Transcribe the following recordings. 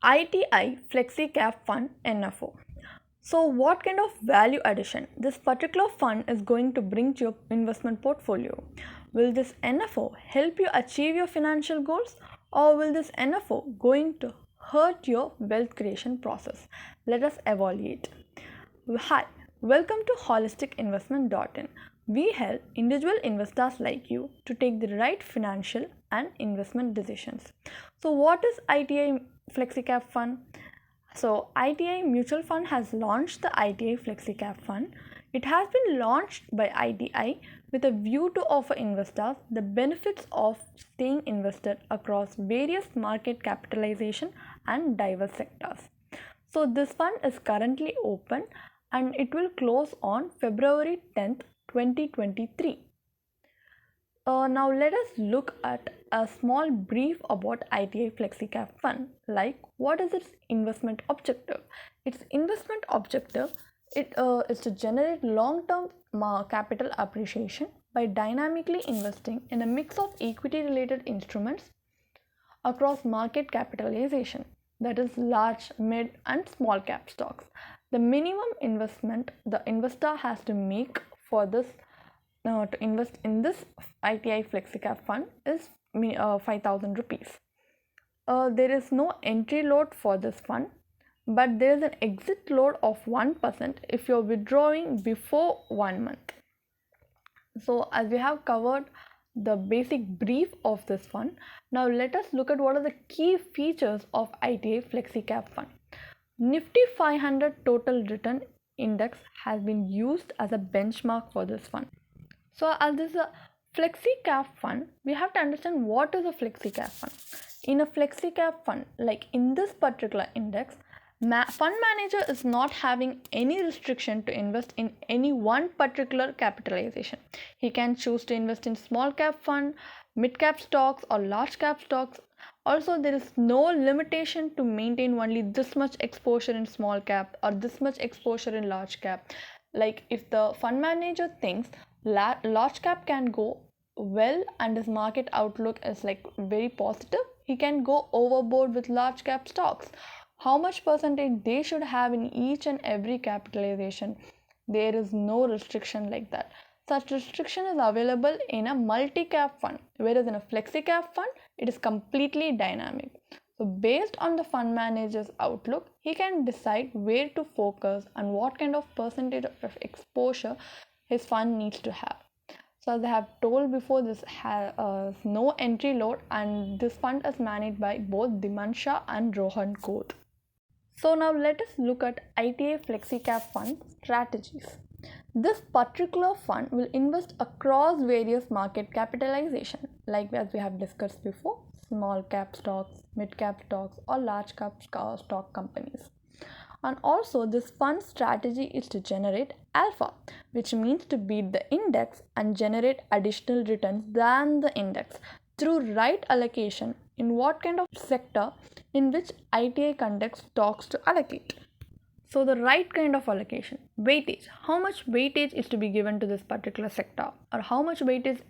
ITI FLEXI Cap Fund NFO. So what kind of value addition this particular fund is going to bring to your investment portfolio? Will this NFO help you achieve your financial goals, or will this NFO going to hurt your wealth creation process? Let us evaluate. Hi, welcome to holisticinvestment.in. We help individual investors like you to take the right financial and investment decisions. So what is ITI FlexiCap Fund? So ITI Mutual Fund has launched the ITI FlexiCap Fund. It has been launched by ITI with a view to offer investors the benefits of staying invested across various market capitalization and diverse sectors. So this fund is currently open and it will close on February 10th, 2023. Now let us look at a small brief about ITI FlexiCap Fund. Like, what is its investment objective? Its investment objective is to generate long-term capital appreciation by dynamically investing in a mix of equity-related instruments across market capitalization, that is large, mid and small cap stocks. The minimum investment the investor has to make for this to invest in this ITI FlexiCap Fund is 5,000 rupees. There is no entry load for this fund, but there is an exit load of 1% if you are withdrawing before 1 month. So as we have covered the basic brief of this fund, now let us look at what are the key features of ITI FlexiCap Fund. Nifty 500 total return index has been used as a benchmark for this fund. So as this is a FlexiCap Fund, we have to understand what is a FlexiCap Fund. In a FlexiCap Fund, like in this particular index, fund manager is not having any restriction to invest in any one particular capitalization. He can choose to invest in small cap fund, mid cap stocks or large cap stocks. Also, there is no limitation to maintain only this much exposure in small cap or this much exposure in large cap. Like if the fund manager thinks large cap can go well and his market outlook is like very positive, he can go overboard with large cap stocks. How much percentage they should have in each and every capitalization, there is no restriction like that. Such restriction is available in a multi-cap fund, whereas in a flexi-cap fund, it is completely dynamic. So based on the fund manager's outlook, he can decide where to focus and what kind of percentage of exposure his fund needs to have. So as I have told before, this has no entry load, and this fund is managed by both Dimansha and Rohan Koth. So now let us look at ITI FlexiCap Fund strategies. This particular fund will invest across various market capitalization, like as we have discussed before, small cap stocks, mid cap stocks or large cap stock companies. And also this fund strategy is to generate alpha, which means to beat the index and generate additional returns than the index through right allocation in what kind of sector in which ITI conducts stocks to allocate. So the right kind of allocation, weightage, how much weightage is to be given to this particular sector, or how much weightage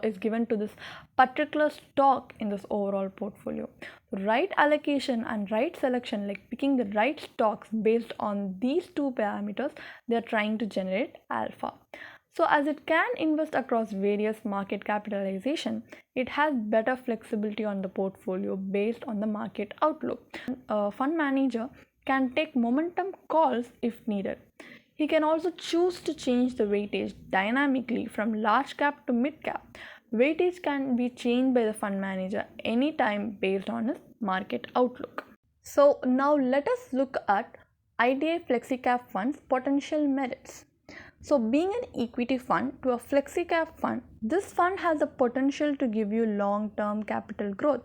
is given to this particular stock in this overall portfolio. Right allocation and right selection, like picking the right stocks based on these two parameters, they are trying to generate alpha. So as it can invest across various market capitalization, it has better flexibility on the portfolio based on the market outlook. A fund manager can take momentum calls if needed. He can also choose to change the weightage dynamically from large cap to mid cap. Weightage can be changed by the fund manager anytime based on his market outlook. So now let us look at ITI FlexiCap Fund's potential merits. So being an equity fund to a FlexiCap fund, this fund has the potential to give you long-term capital growth.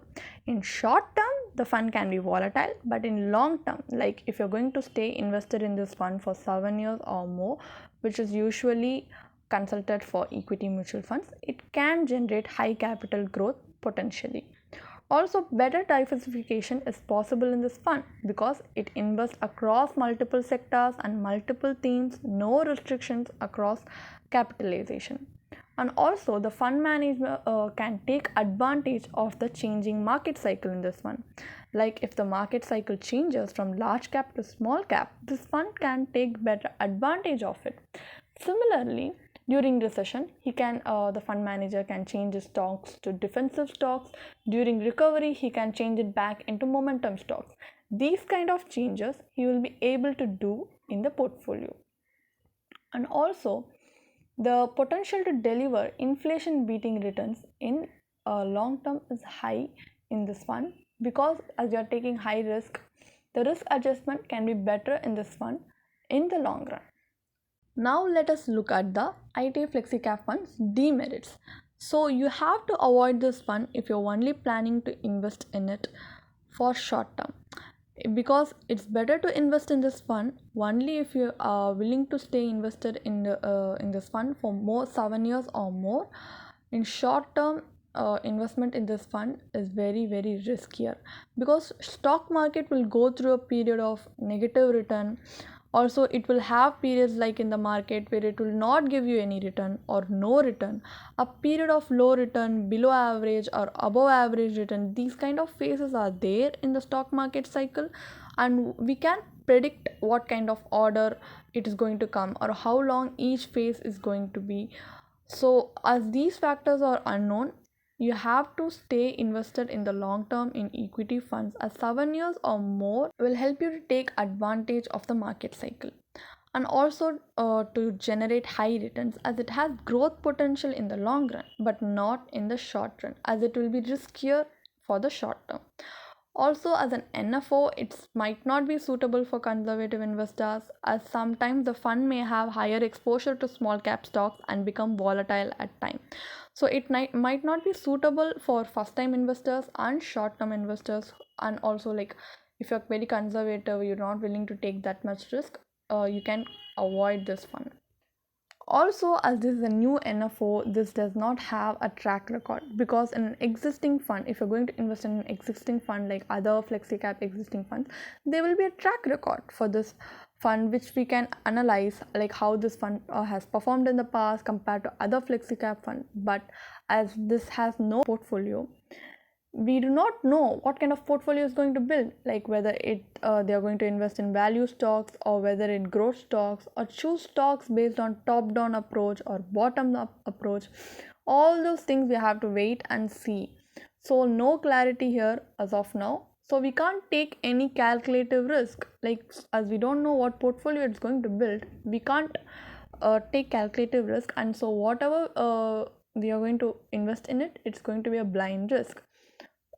In short term, the fund can be volatile, but in long term, like if you're going to stay invested in this fund for 7 years or more, which is usually consulted for equity mutual funds, it can generate high capital growth potentially. Also, better diversification is possible in this fund because it invests across multiple sectors and multiple themes, no restrictions across capitalization. And also the fund manager can take advantage of the changing market cycle in this one. Like if the market cycle changes from large cap to small cap, this fund can take better advantage of it. Similarly, during recession, the fund manager can change his stocks to defensive stocks. During recovery, he can change it back into momentum stocks. These kind of changes he will be able to do in the portfolio. And also, the potential to deliver inflation beating returns in long term is high in this fund, because as you are taking high risk, the risk adjustment can be better in this fund in the long run. Now let us look at the ITI FLEXI Cap Fund's demerits. So you have to avoid this fund if you're only planning to invest in it for short term, because it's better to invest in this fund only if you are willing to stay invested in this fund for more 7 years or more. In short term, investment in this fund is very riskier, because stock market will go through a period of negative return. Also, it will have periods like in the market where it will not give you any return or no return, a period of low return, below average or above average return. These kind of phases are there in the stock market cycle, and we can predict what kind of order it is going to come or how long each phase is going to be. So as these factors are unknown, you have to stay invested in the long term in equity funds, as 7 years or more will help you to take advantage of the market cycle, and also to generate high returns, as it has growth potential in the long run but not in the short run, as it will be riskier for the short term. Also, as an NFO, it might not be suitable for conservative investors, as sometimes the fund may have higher exposure to small cap stocks and become volatile at times. So it might not be suitable for first time investors and short term investors. And also, like if you're very conservative, you're not willing to take that much risk, you can avoid this fund. Also, as this is a new NFO, this does not have a track record, because in an existing fund, if you're going to invest in an existing fund like other flexi cap existing funds, there will be a track record for this fund which we can analyze, like how this fund has performed in the past compared to other flexi cap fund. But as this has no portfolio, we do not know what kind of portfolio is going to build, like whether they are going to invest in value stocks or whether in growth stocks, or choose stocks based on top down approach or bottom up approach. All those things we have to wait and see. So no clarity here as of now, so we can't take any calculative risk, like as we don't know what portfolio it's going to build, we can't take calculative risk. And so whatever we are going to invest in it, it's going to be a blind risk.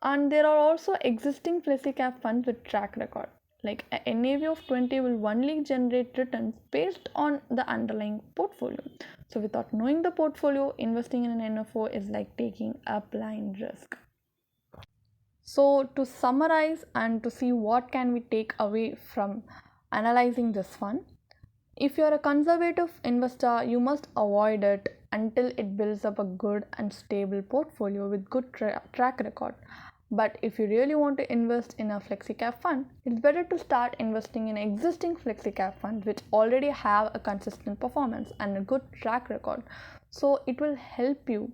And there are also existing flexi cap funds with track record, like a NAV of 20 will only generate returns based on the underlying portfolio. So without knowing the portfolio, investing in an NFO is like taking a blind risk. So to summarize and to see what can we take away from analyzing this fund, if you are a conservative investor, you must avoid it until it builds up a good and stable portfolio with good track record. But if you really want to invest in a flexi cap fund, it's better to start investing in existing flexi cap funds which already have a consistent performance and a good track record. So it will help you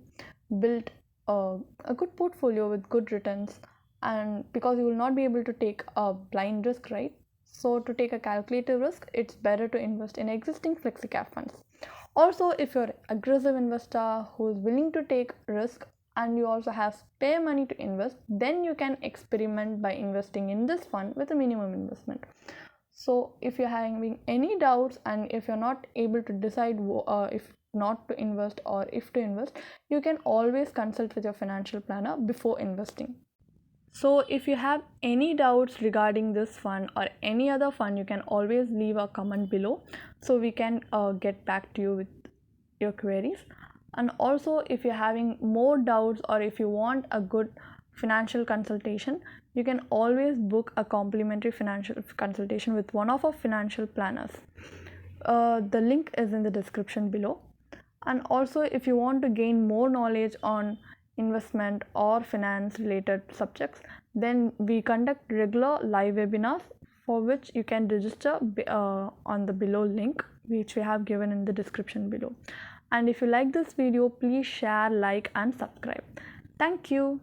build a good portfolio with good returns, and because you will not be able to take a blind risk, right? So to take a calculated risk, it's better to invest in existing flexi cap funds. Also, if you're an aggressive investor who is willing to take risk and you also have spare money to invest, then you can experiment by investing in this fund with a minimum investment. So if you're having any doubts and if you're not able to decide if not to invest or if to invest, you can always consult with your financial planner before investing. So if you have any doubts regarding this fund or any other fund, you can always leave a comment below so we can get back to you with your queries. And also, if you're having more doubts or if you want a good financial consultation, you can always book a complimentary financial consultation with one of our financial planners. The link is in the description below. And also, if you want to gain more knowledge on investment or finance related subjects, then we conduct regular live webinars for which you can register on the below link which we have given in the description below. And if you like this video, please share, like and subscribe. Thank you.